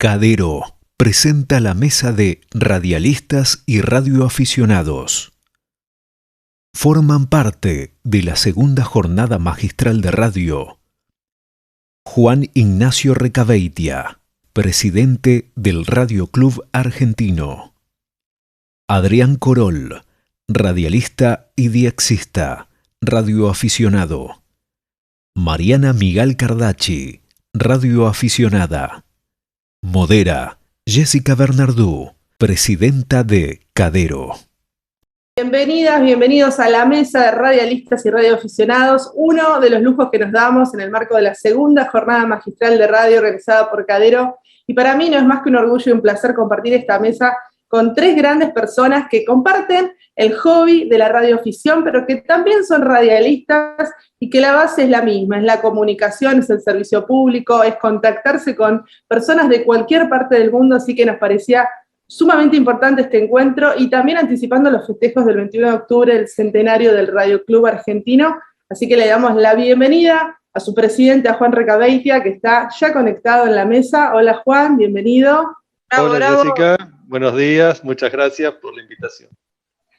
Cadero presenta la mesa de radialistas y radioaficionados. Forman parte de la segunda jornada magistral de radio Juan Ignacio Recabeitia, presidente del Radio Club Argentino. Adrián Corol, radialista y diexista, radioaficionado. Mariana Miguel Cardachi, radioaficionada. Modera Jessica Bernardú, presidenta de Cadero. Bienvenidas, bienvenidos a la mesa de radialistas y radioaficionados, uno de los lujos que nos damos en el marco de la segunda jornada magistral de radio organizada por Cadero. Y para mí no es más que un orgullo y un placer compartir esta mesa con tres grandes personas que comparten el hobby de la radioafición, pero que también son radialistas y que la base es la misma, es la comunicación, es el servicio público, es contactarse con personas de cualquier parte del mundo, así que nos parecía sumamente importante este encuentro y también anticipando los festejos del 21 de octubre, el centenario del Radio Club Argentino, así que le damos la bienvenida a su presidente, a Juan Recabeitia, que está ya conectado en la mesa. Hola Juan, bienvenido. Bravo, hola bravo. Jessica, buenos días, muchas gracias por la invitación.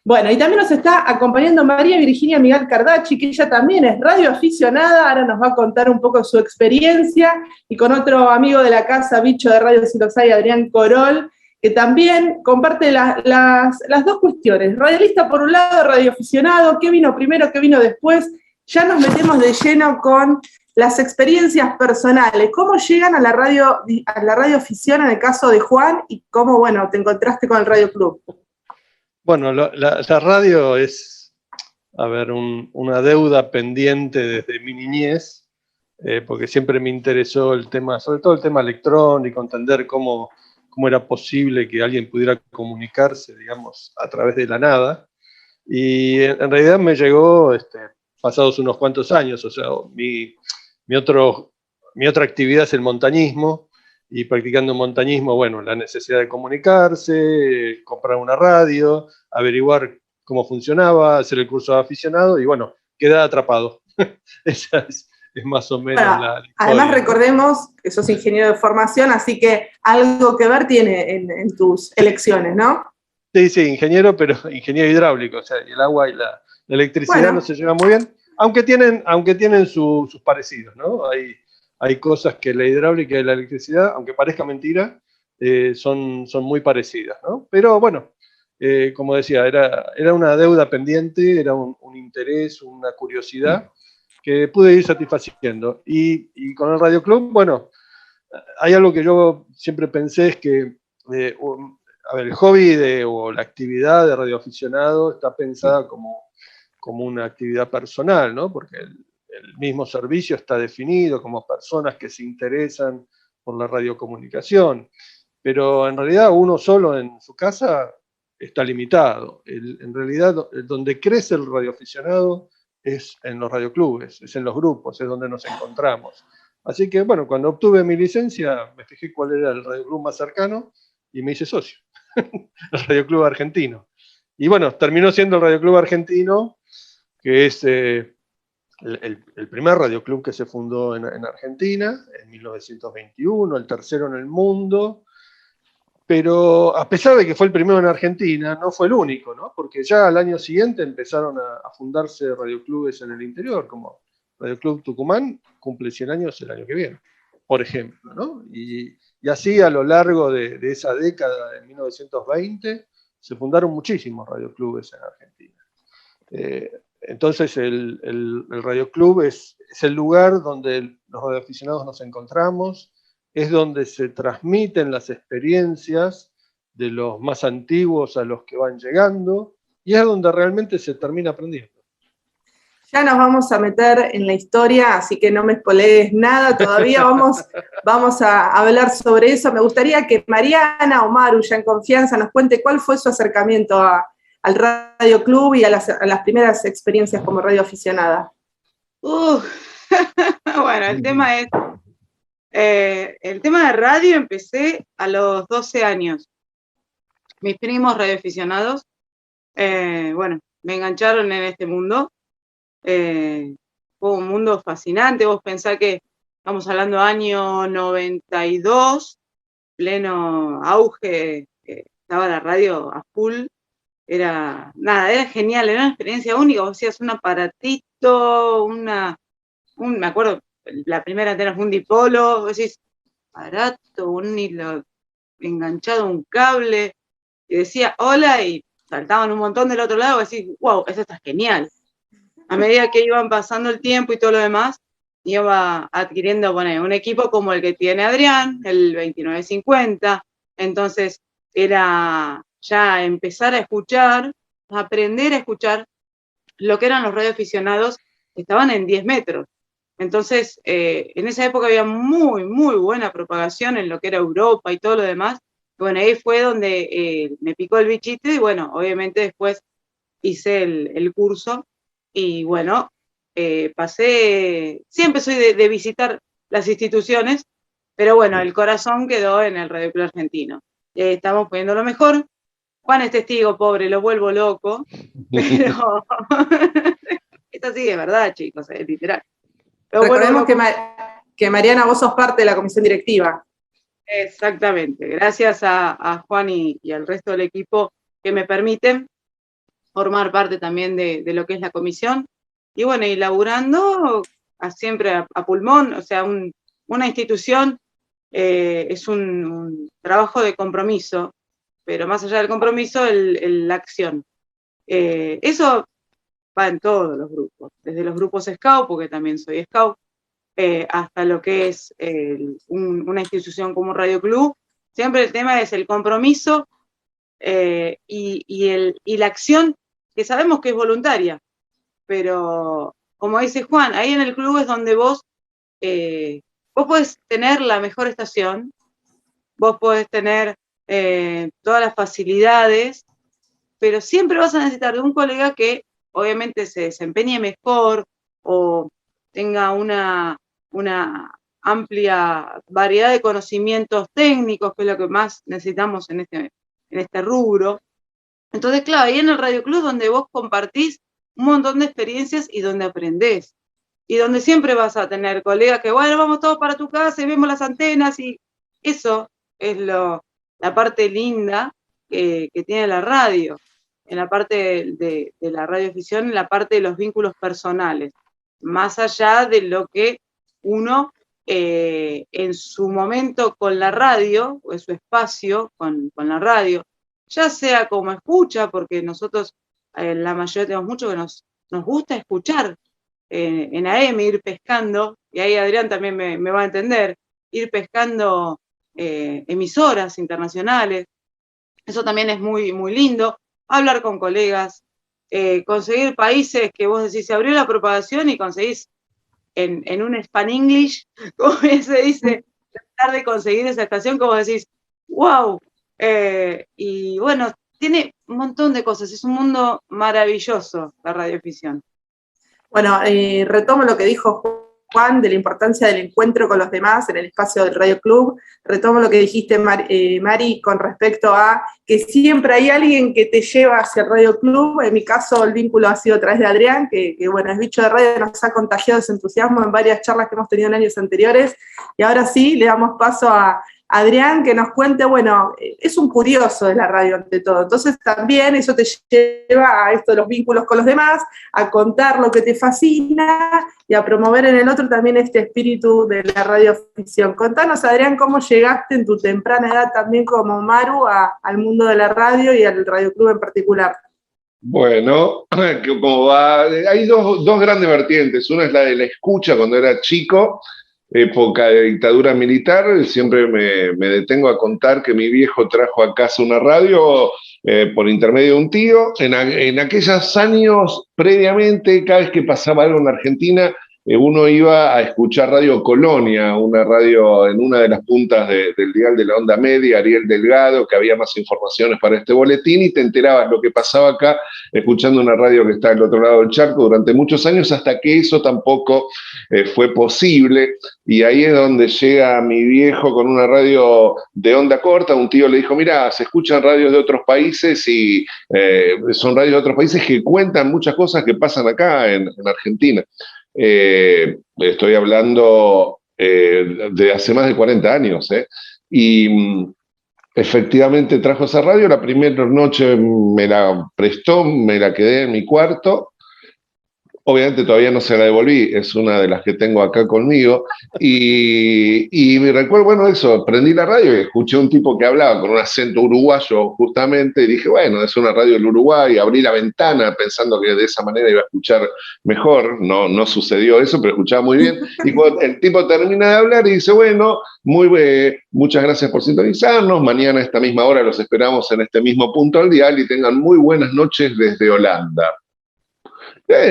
Bueno, y también nos está acompañando María Virginia Miguel Cardachi, que ella también es radioaficionada, ahora nos va a contar un poco su experiencia, y con otro amigo de la casa, bicho de radio si los hay, Adrián Corol, que también comparte las dos cuestiones, radialista por un lado, radioaficionado, qué vino primero, qué vino después. Ya nos metemos de lleno con las experiencias personales, cómo llegan a la radioafición en el caso de Juan, y cómo, bueno, te encontraste con el Radio Club. Bueno, la radio es, una deuda pendiente desde mi niñez, porque siempre me interesó el tema, sobre todo el tema electrónico, entender cómo era posible que alguien pudiera comunicarse, digamos, a través de la nada. Y en realidad me llegó pasados unos cuantos años, o sea, mi otra actividad es el montañismo, y practicando montañismo, bueno, la necesidad de comunicarse, comprar una radio, averiguar cómo funcionaba, hacer el curso de aficionado, y bueno, quedé atrapado. Esa es más o menos la historia. Además, recordemos que sos ingeniero de formación, así que algo que ver tiene en tus elecciones, ¿no? Sí, ingeniero, pero ingeniero hidráulico, o sea, el agua y la electricidad no se llevan muy bien, aunque tienen sus parecidos, ¿no? Hay cosas que la hidráulica y la electricidad, aunque parezca mentira, son muy parecidas, ¿no? Pero bueno, como decía, era una deuda pendiente, era un interés, una curiosidad que pude ir satisfaciendo. Y con el Radio Club, bueno, hay algo que yo siempre pensé, es que el hobby o la actividad de radioaficionado está pensada como una actividad personal, ¿no? Porque el mismo servicio está definido como personas que se interesan por la radiocomunicación, pero en realidad uno solo en su casa está limitado. En realidad, donde crece el radioaficionado es en los radioclubes, es en los grupos, es donde nos encontramos. Así que, bueno, cuando obtuve mi licencia, me fijé cuál era el radioclub más cercano y me hice socio, el Radio Club Argentino. Y bueno, terminó siendo el Radio Club Argentino, que es el primer radioclub que se fundó en Argentina, en 1921, el tercero en el mundo, pero a pesar de que fue el primero en Argentina, no fue el único, ¿no? Porque ya al año siguiente empezaron a fundarse radioclubes en el interior, como Radio Club Tucumán cumple 100 años el año que viene, por ejemplo, ¿no? Y así a lo largo de esa década de 1920 se fundaron muchísimos radioclubes en Argentina. Entonces el Radio Club es el lugar donde los radioaficionados nos encontramos, es donde se transmiten las experiencias de los más antiguos a los que van llegando, y es donde realmente se termina aprendiendo. Ya nos vamos a meter en la historia, así que no me spoilees nada todavía, vamos a hablar sobre eso. Me gustaría que Mariana o Maru, ya en confianza, nos cuente cuál fue su acercamiento al Radio Club y a las primeras experiencias como radioaficionada. Bueno, el tema de radio empecé a los 12 años. Mis primos radioaficionados, me engancharon en este mundo. Fue un mundo fascinante. Vos pensás que estamos hablando año 92, pleno auge, estaba la radio a full, era genial, era una experiencia única. Vos hacías un aparatito, me acuerdo, la primera antena fue un dipolo, vos decís, aparato, un hilo enganchado a un cable, y decía hola, y saltaban un montón del otro lado, y decís, wow, eso está genial. A medida que iban pasando el tiempo y todo lo demás, iba adquiriendo, bueno, un equipo como el que tiene Adrián, el 2950, entonces era ya empezar a escuchar, aprender a escuchar lo que eran los radioaficionados que estaban en 10 metros. Entonces, en esa época había muy, muy buena propagación en lo que era Europa y todo lo demás. Bueno, ahí fue donde me picó el bichito y bueno, obviamente después hice el curso y bueno, siempre soy de visitar las instituciones, pero bueno, el corazón quedó en el Radio Club Argentino. Estamos poniendo lo mejor. Juan es testigo, pobre, lo vuelvo loco, pero es así de verdad, chicos, es literal. Recordemos que Mariana, vos sos parte de la comisión directiva. Exactamente, gracias a Juan y al resto del equipo que me permiten formar parte también de lo que es la comisión. Y bueno, y laburando siempre a pulmón, o sea, una institución es un trabajo de compromiso, pero más allá del compromiso, la acción. Eso va en todos los grupos, desde los grupos Scout, porque también soy Scout, hasta lo que es una institución como Radio Club. Siempre el tema es el compromiso y la acción, que sabemos que es voluntaria, pero como dice Juan, ahí en el club es donde vos podés tener la mejor estación, vos podés tener todas las facilidades, pero siempre vas a necesitar de un colega que obviamente se desempeñe mejor o tenga una amplia variedad de conocimientos técnicos, que es lo que más necesitamos en este rubro. Entonces, claro, ahí en el Radio Club donde vos compartís un montón de experiencias y donde aprendés. Y donde siempre vas a tener colegas que, bueno, vamos todos para tu casa y vemos las antenas, y eso es la parte linda que tiene la radio, en la parte de la radioafición, en la parte de los vínculos personales, más allá de lo que uno en su momento con la radio, o en su espacio con la radio, ya sea como escucha, porque nosotros la mayoría tenemos mucho que nos gusta escuchar en AM, ir pescando, y ahí Adrián también me va a entender, ir pescando emisoras internacionales. Eso también es muy, muy lindo. Hablar con colegas, conseguir países que vos decís, se abrió la propagación y conseguís en un Span-English, como se dice, tratar de conseguir esa estación, como decís, wow. Y bueno, tiene un montón de cosas, es un mundo maravilloso la radioafición. Bueno, retomo lo que dijo Juan de la importancia del encuentro con los demás en el espacio del Radio Club. Retomo lo que dijiste, Mari, con respecto a que siempre hay alguien que te lleva hacia el Radio Club. En mi caso, el vínculo ha sido a través de Adrián, que bueno, es bicho de radio, nos ha contagiado ese entusiasmo en varias charlas que hemos tenido en años anteriores. Y ahora sí, le damos paso a Adrián, que nos cuente, bueno, es un curioso de la radio ante todo, entonces también eso te lleva a esto de los vínculos con los demás, a contar lo que te fascina y a promover en el otro también este espíritu de la radioafición. Contanos, Adrián, cómo llegaste en tu temprana edad también como Maru al mundo de la radio y al Radio Club en particular. Bueno, como va, hay dos grandes vertientes. Una es la de la escucha cuando era chico, época de dictadura militar. Siempre me detengo a contar que mi viejo trajo a casa una radio por intermedio de un tío. En aquellos años, previamente, cada vez que pasaba algo en Argentina, uno iba a escuchar Radio Colonia, una radio en una de las puntas del dial de la onda media, Ariel Delgado, que había más informaciones para este boletín, y te enterabas lo que pasaba acá, escuchando una radio que está del otro lado del charco durante muchos años, hasta que eso tampoco fue posible. Y ahí es donde llega mi viejo con una radio de onda corta. Un tío le dijo, mirá, se escuchan radios de otros países y son radios de otros países que cuentan muchas cosas que pasan acá en Argentina. Estoy hablando de hace más de 40 años, y efectivamente trajo esa radio. La primera noche me la prestó, me la quedé en mi cuarto. Obviamente todavía no se la devolví, es una de las que tengo acá conmigo. Y me recuerdo, bueno, eso, prendí la radio y escuché un tipo que hablaba con un acento uruguayo justamente, y dije, bueno, es una radio del Uruguay, abrí la ventana pensando que de esa manera iba a escuchar mejor, no sucedió eso, pero escuchaba muy bien. Y cuando el tipo termina de hablar y dice, bueno, muchas gracias por sintonizarnos, mañana a esta misma hora los esperamos en este mismo punto al dial y tengan muy buenas noches desde Holanda.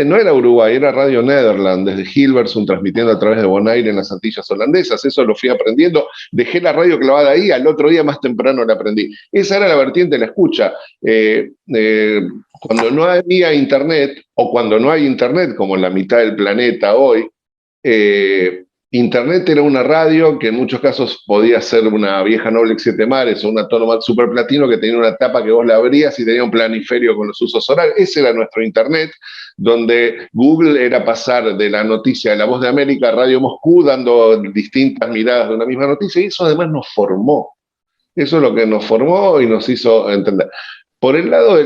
No era Uruguay, era Radio Nederland, desde Hilversum, transmitiendo a través de Bonaire en las Antillas holandesas. Eso lo fui aprendiendo. Dejé la radio clavada ahí, al otro día más temprano la aprendí. Esa era la vertiente de la escucha. Cuando no había internet, o cuando no hay internet, como en la mitad del planeta hoy, internet era una radio que en muchos casos podía ser una vieja Noblex 7 Mares o una Tonomax Super Platino que tenía una tapa que vos la abrías y tenía un planiferio con los usos horarios. Ese era nuestro internet, donde Google era pasar de la noticia de La Voz de América a Radio Moscú, dando distintas miradas de una misma noticia, y eso además nos formó. Eso es lo que nos formó y nos hizo entender. Por el lado de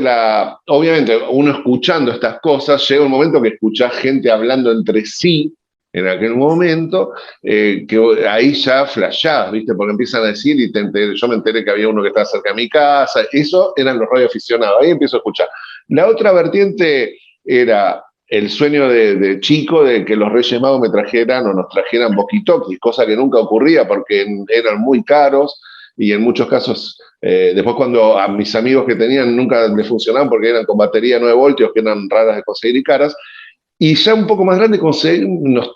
obviamente, uno escuchando estas cosas, llega un momento que escuchás gente hablando entre sí, en aquel momento, que ahí ya flashás, ¿viste? Porque empiezan a decir, yo me enteré que había uno que estaba cerca de mi casa, eso eran los radioaficionados, ahí empiezo a escuchar. La otra vertiente era el sueño de chico de que los Reyes Magos me trajeran o nos trajeran walkie-talkies, cosa que nunca ocurría porque eran muy caros y en muchos casos, después cuando a mis amigos que tenían nunca les funcionaban porque eran con batería 9 voltios, que eran raras de conseguir y caras. Y ya un poco más grande nos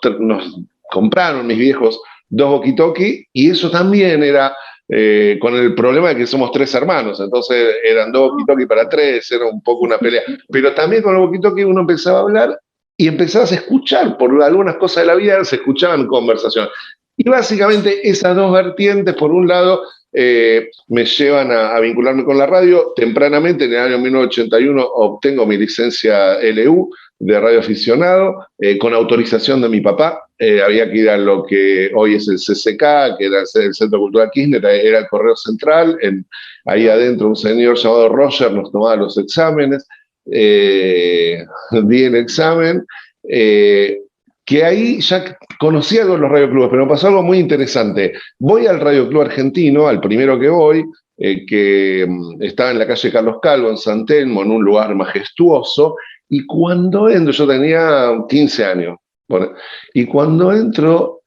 compraron mis viejos 2 walkie-talkie, y eso también era con el problema de que somos 3 hermanos, entonces eran 2 walkie-talkie para 3, era un poco una pelea. Pero también con el walkie-talkie uno empezaba a hablar y empezabas a escuchar, por algunas cosas de la vida se escuchaban conversaciones. Y básicamente esas dos vertientes, por un lado, me llevan a vincularme con la radio. Tempranamente, en el año 1981, obtengo mi licencia LU de radioaficionado, con autorización de mi papá. Había que ir a lo que hoy es el CCK, que era el Centro Cultural Kirchner, era el Correo Central. Ahí adentro un señor llamado Roger nos tomaba los exámenes. Di el examen, que ahí ya conocía con los radioclubes, pero me pasó algo muy interesante. Voy al Radioclub Argentino, al primero que voy, que estaba en la calle Carlos Calvo, en San Telmo, en un lugar majestuoso, y cuando entro, yo tenía 15 años, y cuando entro,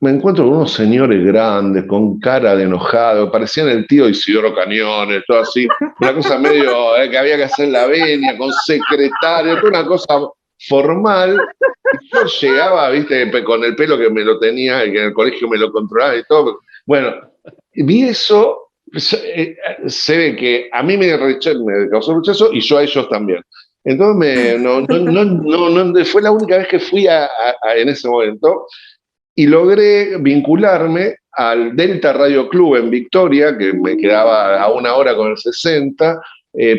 me encuentro con unos señores grandes, con cara de enojado, parecían el tío Isidoro Cañones, todo así, una cosa medio que había que hacer la venia, con secretario, toda una cosa formal. Y yo llegaba, viste, con el pelo que me lo tenía, que en el colegio me lo controlaba y todo. Bueno, vi eso, se ve que a mí me causó rechazo y yo a ellos también. Entonces fue la única vez que fui en ese momento, y logré vincularme al Delta Radio Club en Victoria, que me quedaba a 1 hora con el 60,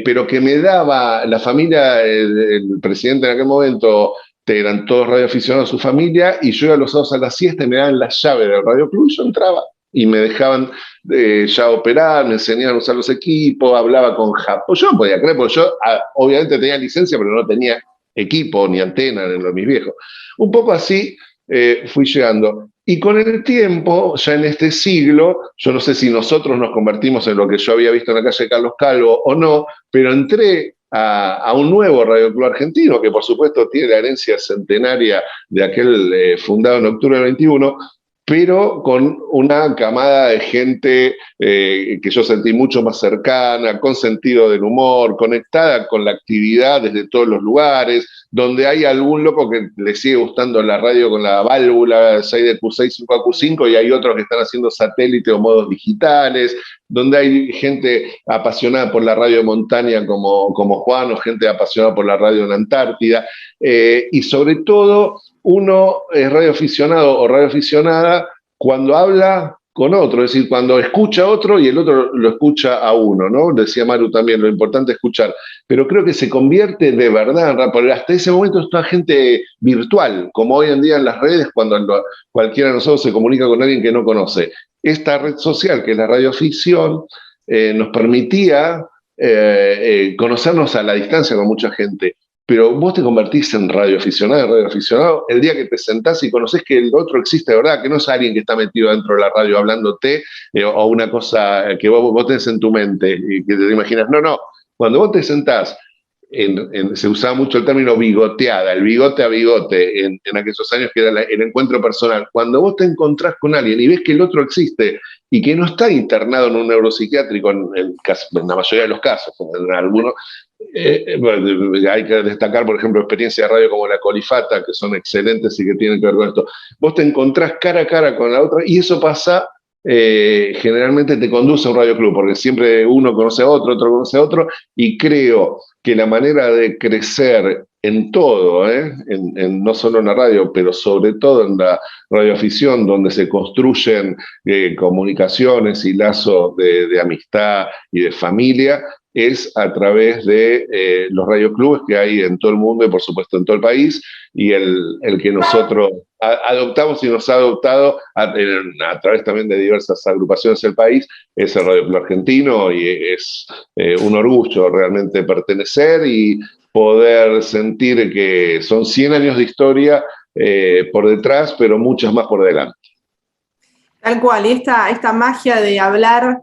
pero que me daba la familia, el presidente en aquel momento, eran todos radioaficionados a su familia, y yo iba los sábados a la siesta y me daban la llave del Radio Club, y yo entraba y me dejaban ya operar, me enseñaban a usar los equipos, hablaba con Japón. Yo no podía creer, porque yo obviamente tenía licencia, pero no tenía equipo ni antena en los mis viejos. Un poco así fui llegando. Y con el tiempo, ya en este siglo, yo no sé si nosotros nos convertimos en lo que yo había visto en la calle Carlos Calvo o no, pero entré a un nuevo Radioclub Argentino, que por supuesto tiene la herencia centenaria de aquel fundado en octubre del 21, pero con una camada de gente que yo sentí mucho más cercana, con sentido del humor, conectada con la actividad desde todos los lugares, donde hay algún loco que le sigue gustando la radio con la válvula 6DQ6, 5AQ5, y hay otros que están haciendo satélite o modos digitales, donde hay gente apasionada por la radio de montaña como Juan, o gente apasionada por la radio en la Antártida, y sobre todo uno es radioaficionado o radioaficionada cuando habla con otro, es decir, cuando escucha a otro y el otro lo escucha a uno, ¿no? Decía Maru también, lo importante es escuchar, pero creo que se convierte de verdad, porque hasta ese momento es toda gente virtual, como hoy en día en las redes, cuando cualquiera de nosotros se comunica con alguien que no conoce. Esta red social, que es la radioafición, nos permitía conocernos a la distancia con mucha gente. Pero vos te convertís en radioaficionado, el día que te sentás y conocés que el otro existe de verdad, que no es alguien que está metido dentro de la radio hablándote o una cosa que vos tenés en tu mente y que te imaginas. No, cuando vos te sentás, se usaba mucho el término bigoteada, el bigote a bigote, en aquellos años que era el encuentro personal. Cuando vos te encontrás con alguien y ves que el otro existe y que no está internado en un neuropsiquiátrico en la mayoría de los casos, en algunos, hay que destacar, por ejemplo, experiencias de radio como la Colifata, que son excelentes y que tienen que ver con esto. Vos te encontrás cara a cara con la otra y eso pasa, generalmente te conduce a un radioclub, porque siempre uno conoce a otro conoce a otro, y creo que la manera de crecer en todo, no solo en la radio, pero sobre todo en la radioafición, donde se construyen comunicaciones y lazos de amistad y de familia, es a través de los radioclubes que hay en todo el mundo y por supuesto en todo el país, y el que nosotros adoptamos y nos ha adoptado a través también de diversas agrupaciones del país, es el Radio Club Argentino, y es un orgullo realmente pertenecer y poder sentir que son 100 años de historia por detrás, pero muchas más por delante. Tal cual, y esta magia de hablar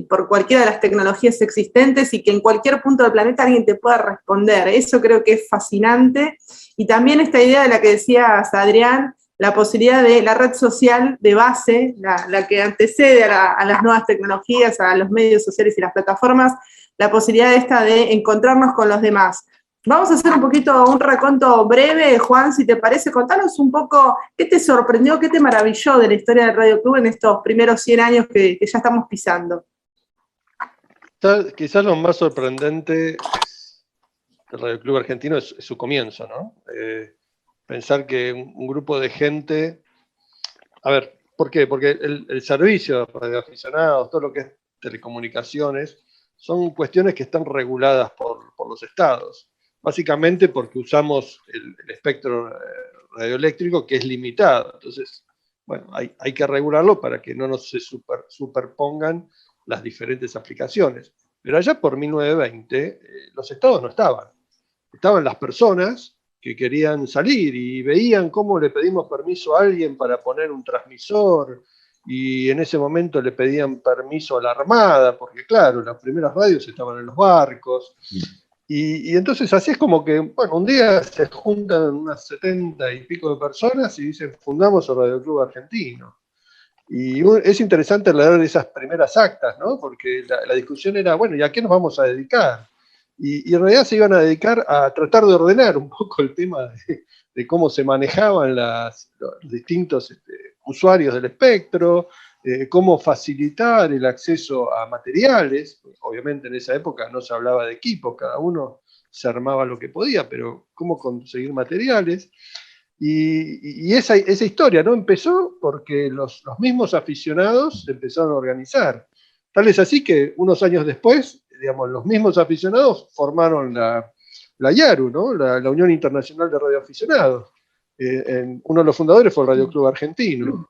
por cualquiera de las tecnologías existentes y que en cualquier punto del planeta alguien te pueda responder, eso creo que es fascinante. Y también esta idea de la que decías, Adrián, la posibilidad de la red social de base, la que antecede a las nuevas tecnologías, a los medios sociales y las plataformas, la posibilidad de encontrarnos con los demás. Vamos a hacer un reconto breve, Juan, si te parece. Contanos un poco qué te sorprendió, qué te maravilló de la historia del Radio Club en estos primeros 100 años que ya estamos pisando. Quizás lo más sorprendente del Radio Club Argentino es su comienzo, ¿no? Pensar que un grupo de gente... A ver, ¿por qué? Porque el servicio de radioaficionados, todo lo que es telecomunicaciones, son cuestiones que están reguladas por los estados. Básicamente porque usamos el espectro radioeléctrico, que es limitado. Entonces, bueno, hay que regularlo para que no nos se superpongan las diferentes aplicaciones. Pero allá por 1920, los estados no estaban. Estaban las personas que querían salir y veían cómo le pedimos permiso a alguien para poner un transmisor, y en ese momento le pedían permiso a la Armada, porque claro, las primeras radios estaban en los barcos. Y entonces así es como que, bueno, un día se juntan unas 70 y pico de personas y dicen, fundamos el Radio Club Argentino. Y es interesante leer esas primeras actas, ¿no? Porque la discusión era, bueno, ¿y a qué nos vamos a dedicar? Y en realidad se iban a dedicar a tratar de ordenar un poco el tema de cómo se manejaban los distintos usuarios del espectro, cómo facilitar el acceso a materiales. Obviamente en esa época no se hablaba de equipos, cada uno se armaba lo que podía, pero cómo conseguir materiales. Y esa historia, ¿no? Empezó porque los mismos aficionados se empezaron a organizar. Tal es así que unos años después, digamos, los mismos aficionados formaron la IARU, ¿no? La Unión Internacional de Radioaficionados. Uno de los fundadores fue el Radio Club Argentino.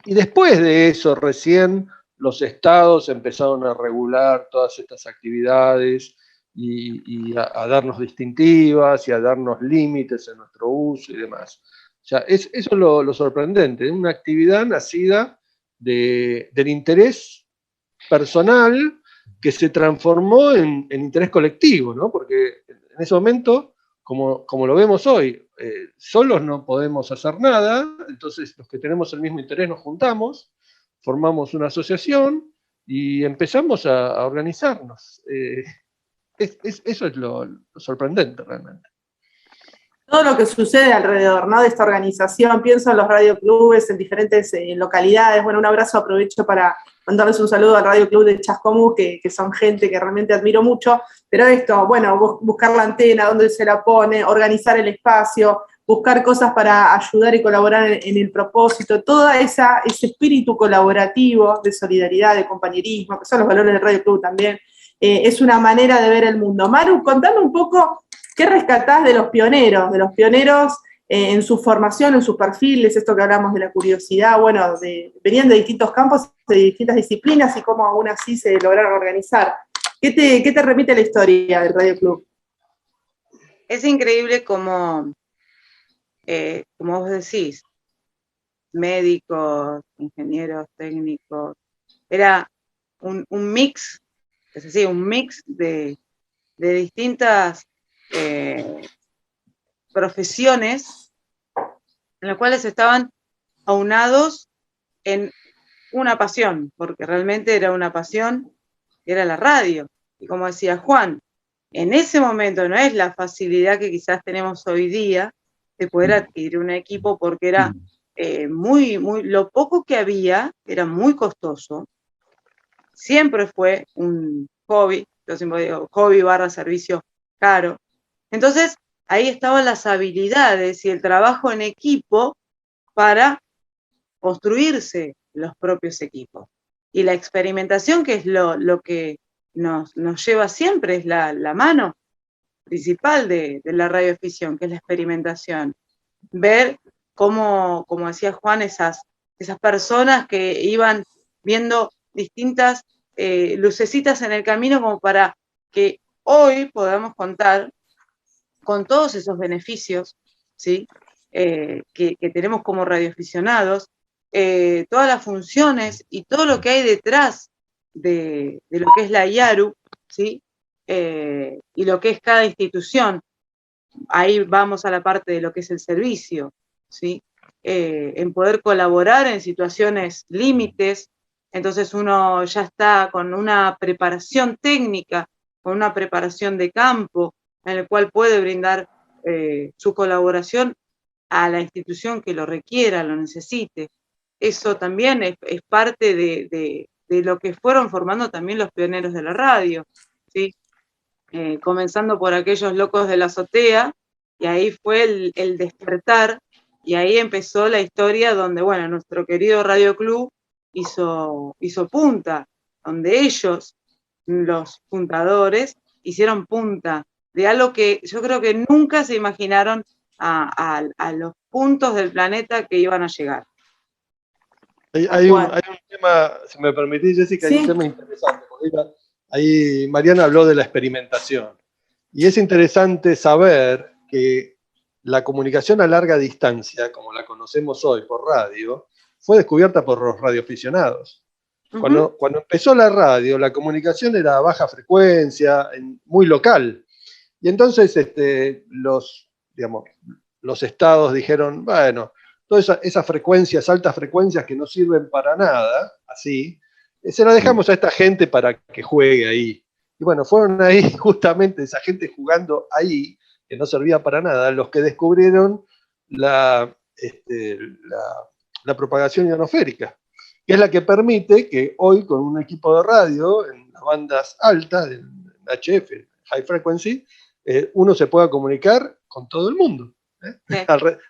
Y después de eso, recién los estados empezaron a regular todas estas actividades y a darnos distintivas y a darnos límites en nuestro uso y demás. O sea, eso es lo sorprendente, una actividad nacida del interés personal que se transformó en interés colectivo, ¿no? Porque en ese momento, como lo vemos hoy, solos no podemos hacer nada, entonces los que tenemos el mismo interés nos juntamos, formamos una asociación y empezamos a organizarnos. Eso es lo sorprendente realmente. Todo lo que sucede alrededor, ¿no?, de esta organización, pienso en los radioclubes en diferentes localidades. Bueno, un abrazo, aprovecho para mandarles un saludo al Radio Club de Chascomús, que son gente que realmente admiro mucho, pero esto, bueno, buscar la antena, dónde se la pone, organizar el espacio, buscar cosas para ayudar y colaborar en el propósito, todo ese espíritu colaborativo de solidaridad, de compañerismo, que son los valores del Radio Club también, es una manera de ver el mundo. Maru, contame un poco qué rescatás de los pioneros en su formación, en sus perfiles, esto que hablamos de la curiosidad, bueno, venían de distintos campos, de distintas disciplinas y cómo aún así se lograron organizar. ¿Qué te remite la historia del Radio Club? Es increíble como vos decís, médicos, ingenieros, técnicos, era un mix, es decir, un mix de distintas profesiones en las cuales estaban aunados en una pasión, porque realmente era una pasión, era la radio. Y como decía Juan, en ese momento no es la facilidad que quizás tenemos hoy día de poder adquirir un equipo, porque era lo poco que había era muy costoso. Siempre fue un hobby, yo siempre digo hobby / servicio caro. Entonces, ahí estaban las habilidades y el trabajo en equipo para construirse los propios equipos. Y la experimentación, que es lo que nos lleva siempre, es la mano principal de la radioafición, que es la experimentación. Ver cómo, como decía Juan, esas personas que iban viendo distintas lucecitas en el camino como para que hoy podamos contar con todos esos beneficios, ¿sí? Que tenemos como radioaficionados, todas las funciones y todo lo que hay detrás de lo que es la IARU, ¿sí? Y lo que es cada institución. Ahí vamos a la parte de lo que es el servicio, ¿sí? En poder colaborar en situaciones límites. Entonces uno ya está con una preparación técnica, con una preparación de campo, en el cual puede brindar su colaboración a la institución que lo requiera, lo necesite. Eso también es parte de lo que fueron formando también los pioneros de la radio, ¿sí? Comenzando por aquellos locos de la azotea, y ahí fue el despertar, y ahí empezó la historia donde, bueno, nuestro querido Radio Club hizo punta, donde ellos, los puntadores, hicieron punta de algo que yo creo que nunca se imaginaron a los puntos del planeta que iban a llegar. Hay un tema, si me permitís, Jessica, ¿sí? Hay un tema interesante, porque ahí Mariana habló de la experimentación. Y es interesante saber que la comunicación a larga distancia, como la conocemos hoy por radio, fue descubierta por los radioaficionados. Uh-huh. Cuando empezó la radio, la comunicación era a baja frecuencia, muy local. Y entonces los estados dijeron, bueno, todas esas frecuencias, altas frecuencias que no sirven para nada, así, se las dejamos a esta gente para que juegue ahí. Y bueno, fueron ahí justamente esa gente jugando ahí, que no servía para nada, los que descubrieron la propagación ionosférica, que es la que permite que hoy con un equipo de radio, en las bandas altas, en HF, High Frequency, uno se pueda comunicar con todo el mundo.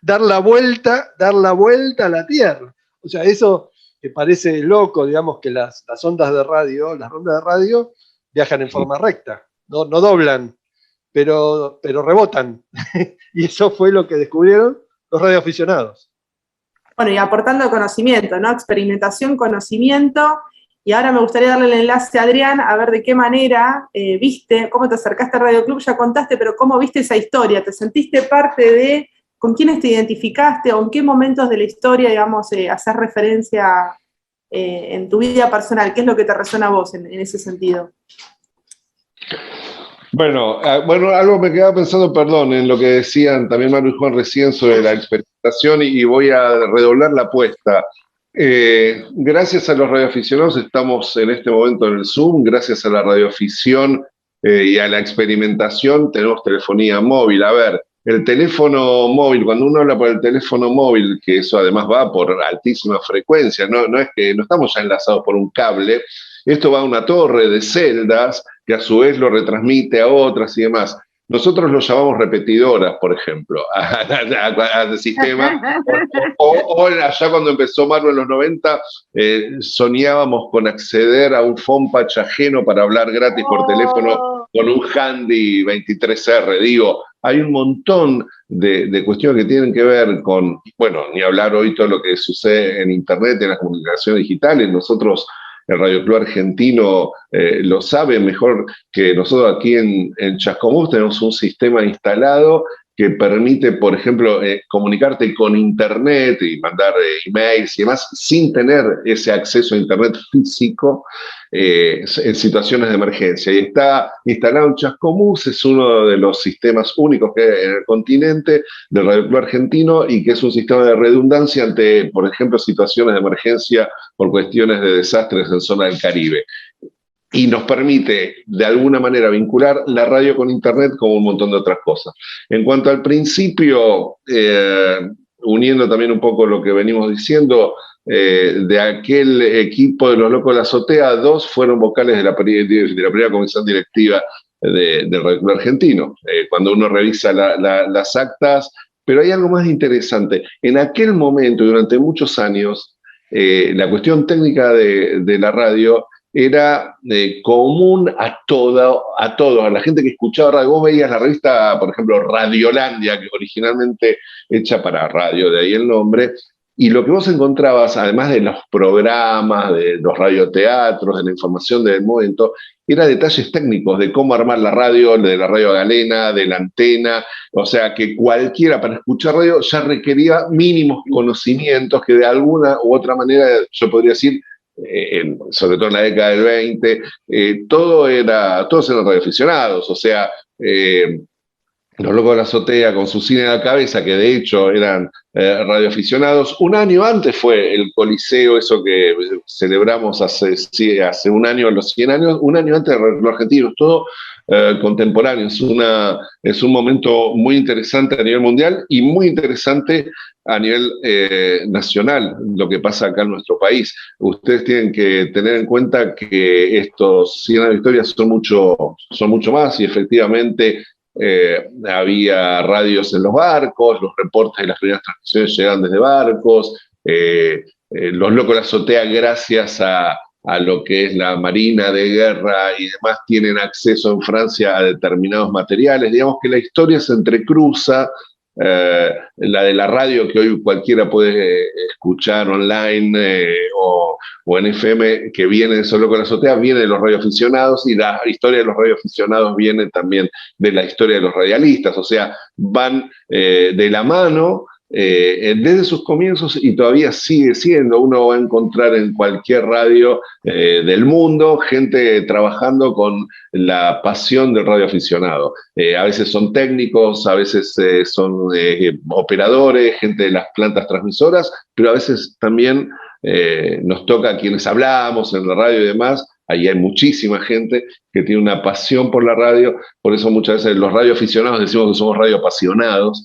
Dar la vuelta a la Tierra. O sea, eso que parece loco, digamos, que las ondas de radio, las rondas de radio, viajan en forma recta, no doblan, pero rebotan. Y eso fue lo que descubrieron los radioaficionados. Bueno, y aportando conocimiento, ¿no? Experimentación, conocimiento. Y ahora me gustaría darle el enlace a Adrián, a ver de qué manera viste, cómo te acercaste a Radio Club, ya contaste, pero cómo viste esa historia, ¿te sentiste parte de, con quiénes te identificaste, o en qué momentos de la historia, digamos, hacer referencia en tu vida personal? ¿Qué es lo que te resuena a vos en ese sentido? Bueno, algo me quedaba pensando, perdón, en lo que decían también Maru y Juan recién sobre la experimentación, y voy a redoblar la apuesta. Gracias a los radioaficionados estamos en este momento en el Zoom, gracias a la radioafición y a la experimentación tenemos telefonía móvil. A ver, el teléfono móvil, cuando uno habla por el teléfono móvil, que eso además va por altísima frecuencia, no es que no estamos ya enlazados por un cable, esto va a una torre de celdas que a su vez lo retransmite a otras y demás. Nosotros lo llamamos repetidoras, por ejemplo, al sistema. O allá cuando empezó Marvel en los 90, soñábamos con acceder a un phone patch ajeno para hablar gratis por teléfono con un Handy 23R. Digo, hay un montón de cuestiones que tienen que ver con, bueno, ni hablar hoy todo lo que sucede en Internet, en las comunicaciones digitales. Nosotros, el Radio Club Argentino, lo sabe mejor que nosotros aquí en Chascomús. Tenemos un sistema instalado que permite, por ejemplo, comunicarte con Internet y mandar emails y demás sin tener ese acceso a Internet físico en situaciones de emergencia. Y está instalado en Chascomús, es uno de los sistemas únicos que hay en el continente del Radio Club Argentino y que es un sistema de redundancia ante, por ejemplo, situaciones de emergencia por cuestiones de desastres en zona del Caribe. Y nos permite, de alguna manera, vincular la radio con Internet como un montón de otras cosas. En cuanto al principio, uniendo también un poco lo que venimos diciendo, de aquel equipo de los Locos de la Azotea, 2 fueron vocales de la primera comisión directiva del Radio Club Argentino. Cuando uno revisa las actas, pero hay algo más interesante. En aquel momento, durante muchos años, la cuestión técnica de la radio era común a todos, a la gente que escuchaba radio. Vos veías la revista, por ejemplo, Radiolandia, que originalmente hecha para radio, de ahí el nombre, y lo que vos encontrabas, además de los programas, de los radioteatros, de la información del momento, era detalles técnicos de cómo armar la radio, de la radio galena, de la antena, o sea que cualquiera para escuchar radio ya requería mínimos conocimientos que de alguna u otra manera, yo podría decir, sobre todo en la década del 20, todos eran radioaficionados, o sea, los Locos de la Azotea con su cine a la cabeza, que de hecho eran radioaficionados. Un año antes fue el Coliseo, eso que celebramos hace un año, los 100 años, un año antes de los argentinos, todo contemporáneo. Es un momento muy interesante a nivel mundial y muy interesante a nivel nacional, lo que pasa acá en nuestro país. Ustedes tienen que tener en cuenta que estos 100 años de historia son mucho más, y efectivamente había radios en los barcos, los reportes de las primeras transmisiones llegaban desde barcos, los Locos de la Azotea, gracias a lo que es la Marina de Guerra y demás, tienen acceso en Francia a determinados materiales. Digamos que la historia se entrecruza, la de la radio, que hoy cualquiera puede escuchar online o en FM, que viene de esos Locos de la Azotea, viene de los radioaficionados, y la historia de los radioaficionados viene también de la historia de los radialistas, o sea, van de la mano desde sus comienzos, y todavía sigue siendo. Uno va a encontrar en cualquier radio del mundo gente trabajando con la pasión del radioaficionado. A veces son técnicos, a veces son operadores, gente de las plantas transmisoras, pero a veces también nos toca a quienes hablamos en la radio y demás. Ahí hay muchísima gente que tiene una pasión por la radio, por eso muchas veces los radioaficionados decimos que somos radioapasionados.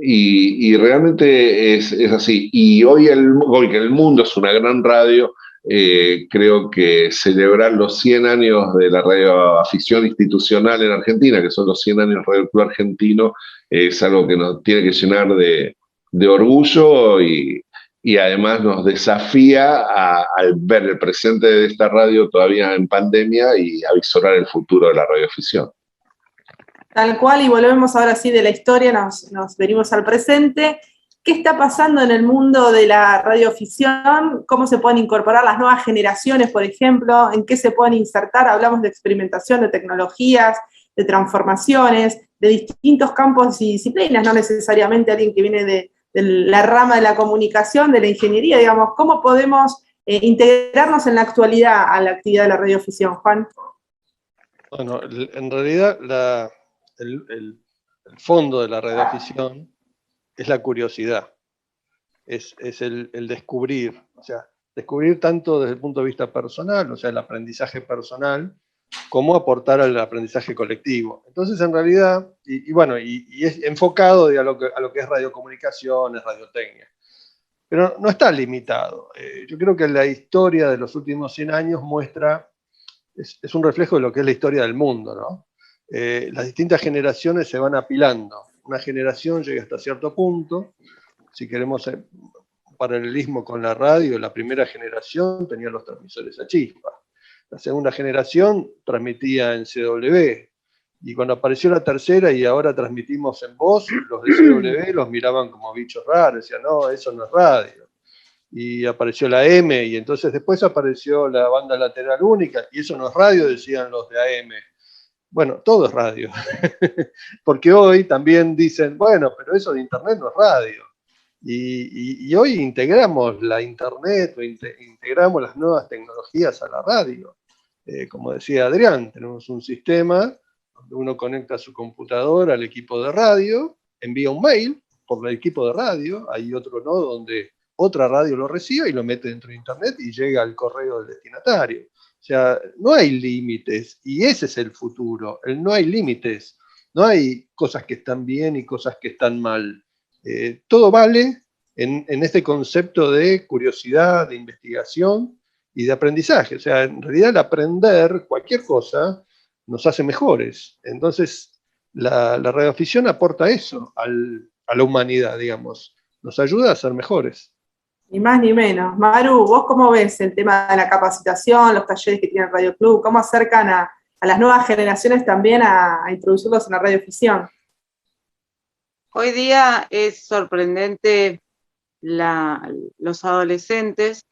Y realmente es así. Y hoy que el mundo es una gran radio, creo que celebrar los 100 años de la radioafición institucional en Argentina, que son los 100 años del Radio Club Argentino, es algo que nos tiene que llenar de orgullo, y además nos desafía al ver el presente de esta radio todavía en pandemia y a visorar el futuro de la radioafición. Tal cual, y volvemos ahora sí de la historia, nos venimos al presente. ¿Qué está pasando en el mundo de la radioafición? ¿Cómo se pueden incorporar las nuevas generaciones, por ejemplo? ¿En qué se pueden insertar? Hablamos de experimentación, de tecnologías, de transformaciones, de distintos campos y disciplinas, no necesariamente alguien que viene de la rama de la comunicación, de la ingeniería, digamos. ¿Cómo podemos integrarnos en la actualidad a la actividad de la radioafición, Juan? Bueno, en realidad el fondo de la radioafición es la curiosidad, es el descubrir, o sea, descubrir tanto desde el punto de vista personal, o sea, el aprendizaje personal, como aportar al aprendizaje colectivo. Entonces, en realidad, y es enfocado a lo que es radiocomunicación, es radiotecnia. Pero no está limitado. Yo creo que la historia de los últimos 100 años es un reflejo de lo que es la historia del mundo, ¿no? las distintas generaciones se van apilando. Una generación llega hasta cierto punto. Si queremos un paralelismo con la radio, la primera generación tenía los transmisores a chispa. La segunda generación transmitía en CW. Y cuando apareció la tercera y ahora transmitimos en voz, los de CW los miraban como bichos raros, decían, no, eso no es radio. Y apareció la M, y entonces después apareció la banda lateral única, y eso no es radio, decían los de AM. Bueno, todo es radio. Porque hoy también dicen, bueno, pero eso de Internet no es radio. Y hoy integramos la Internet, o integramos las nuevas tecnologías a la radio. Como decía Adrián, tenemos un sistema donde uno conecta su computadora al equipo de radio, envía un mail por el equipo de radio, hay otro nodo donde otra radio lo recibe y lo mete dentro de Internet y llega al correo del destinatario. O sea, no hay límites, y ese es el futuro, no hay límites, no hay cosas que están bien y cosas que están mal. Todo vale en este concepto de curiosidad, de investigación y de aprendizaje. O sea, en realidad el aprender cualquier cosa nos hace mejores. Entonces, la radioafición aporta eso a la humanidad, digamos. Nos ayuda a ser mejores. Ni más ni menos. Maru, ¿vos cómo ves el tema de la capacitación, los talleres que tiene el Radio Club? ¿Cómo acercan a las nuevas generaciones también a introducirlos en la radioafición? Hoy día es sorprendente los adolescentes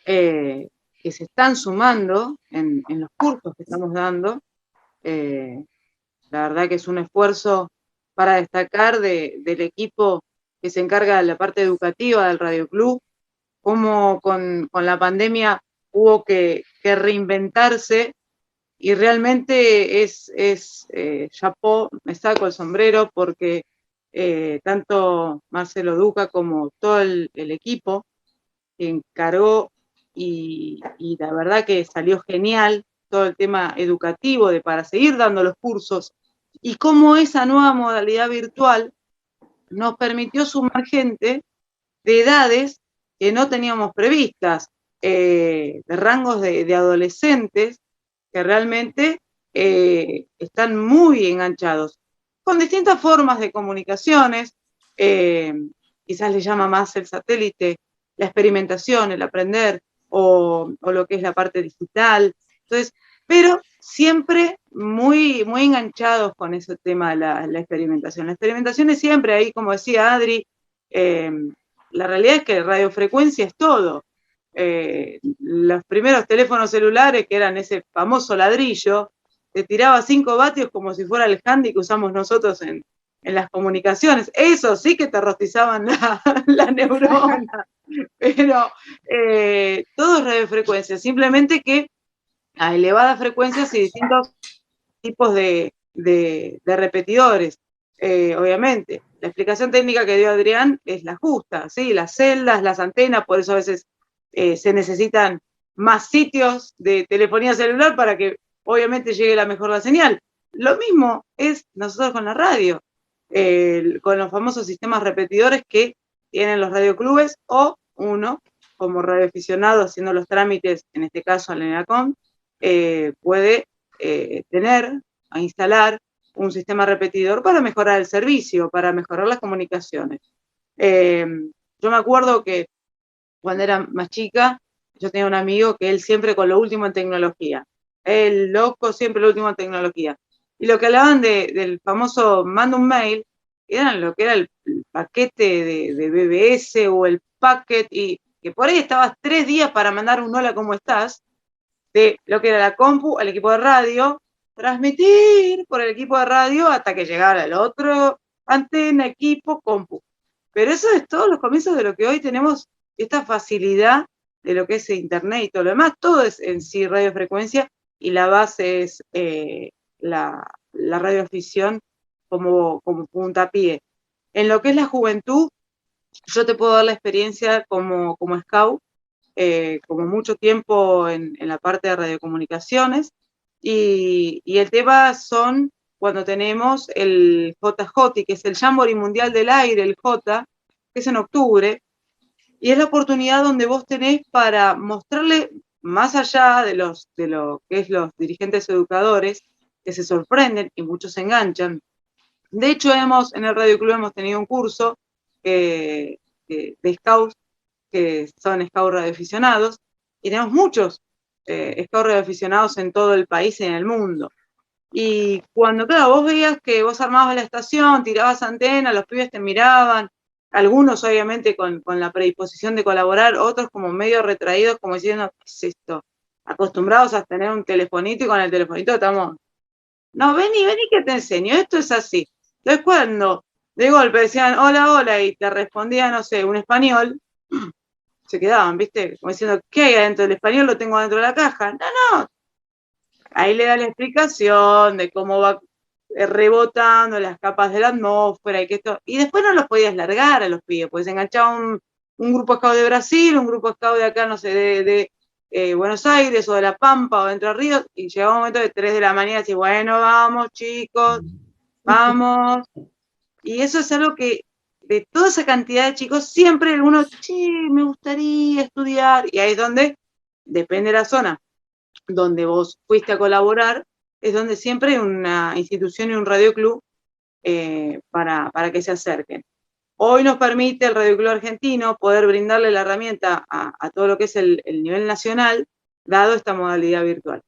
que se están sumando en los cursos que estamos dando. La verdad que es un esfuerzo para destacar del equipo que se encarga de la parte educativa del Radio Club, cómo con la pandemia hubo que reinventarse, y realmente chapó, me saco el sombrero, porque tanto Marcelo Duca como todo el equipo se encargó, y la verdad que salió genial todo el tema educativo para seguir dando los cursos, y cómo esa nueva modalidad virtual nos permitió sumar gente de edades que no teníamos previstas, de rangos de adolescentes que realmente están muy enganchados, con distintas formas de comunicaciones. Quizás le llama más el satélite, la experimentación, el aprender, o lo que es la parte digital. Entonces, pero siempre muy, muy enganchados con ese tema de la experimentación. La experimentación es siempre ahí, como decía Adri, la realidad es que radiofrecuencia es todo. Los primeros teléfonos celulares, que eran ese famoso ladrillo, te tiraba 5 vatios como si fuera el handy que usamos nosotros en las comunicaciones. Eso sí que te rostizaban la neurona. Pero todo es radiofrecuencia, simplemente que a elevadas frecuencias y distintos tipos de repetidores. Obviamente, la explicación técnica que dio Adrián es la justa, ¿sí? Las celdas, las antenas, por eso a veces se necesitan más sitios de telefonía celular para que obviamente llegue la señal. Lo mismo es nosotros con la radio, con los famosos sistemas repetidores que tienen los radioclubes, o uno, como radioaficionado haciendo los trámites, en este caso al ENACOM, puede instalar un sistema repetidor para mejorar el servicio, para mejorar las comunicaciones. Yo me acuerdo que cuando era más chica, yo tenía un amigo que él siempre con lo último en tecnología. El loco siempre lo último en tecnología. Y lo que hablaban del famoso manda un mail, eran lo que era el paquete de BBS o el packet, y que por ahí estabas 3 días para mandar un hola, ¿cómo estás? De lo que era la compu al equipo de radio, transmitir por el equipo de radio hasta que llegara el otro, antena, equipo, compu. Pero eso es todos los comienzos de lo que hoy tenemos, esta facilidad de lo que es Internet y todo lo demás. Todo es en sí radiofrecuencia, y la base es la radioafición como puntapié. En lo que es la juventud, yo te puedo dar la experiencia como scout, como mucho tiempo en la parte de radiocomunicaciones, y el tema son cuando tenemos el JJ, que es el Jamboree Mundial del Aire, el J, que es en octubre, y es la oportunidad donde vos tenés para mostrarle, más allá de lo que es los dirigentes educadores, que se sorprenden y muchos se enganchan. De hecho, en el Radio Club hemos tenido un curso de scouts, que son scouts radioaficionados, y tenemos muchos scouts radioaficionados en todo el país y en el mundo. Y cuando, claro, vos veías que vos armabas la estación, tirabas antena, los pibes te miraban, algunos obviamente con la predisposición de colaborar, otros como medio retraídos, como diciendo, ¿qué es esto? Acostumbrados a tener un telefonito y con el telefonito estamos, no, vení que te enseño, esto es así. Entonces cuando de golpe decían, hola, hola, y te respondía, no sé, un español, se quedaban, ¿viste? Como diciendo, ¿qué hay adentro del español? Lo tengo dentro de la caja. No. Ahí le da la explicación de cómo va rebotando las capas de la atmósfera y que esto. Y después no los podías largar a los pibes, pues se enganchaba un grupo scout de Brasil, un grupo scout de acá, no sé, de Buenos Aires o de La Pampa o de Entre Ríos, y llegaba un momento de 3 de la mañana y decía, bueno, vamos, chicos, vamos. Y eso es algo que, de toda esa cantidad de chicos, siempre alguno, che, me gustaría estudiar, y ahí es donde, depende de la zona donde vos fuiste a colaborar, es donde siempre hay una institución y un radioclub para que se acerquen. Hoy nos permite el Radio Club Argentino poder brindarle la herramienta a todo lo que es el nivel nacional, dado esta modalidad virtual.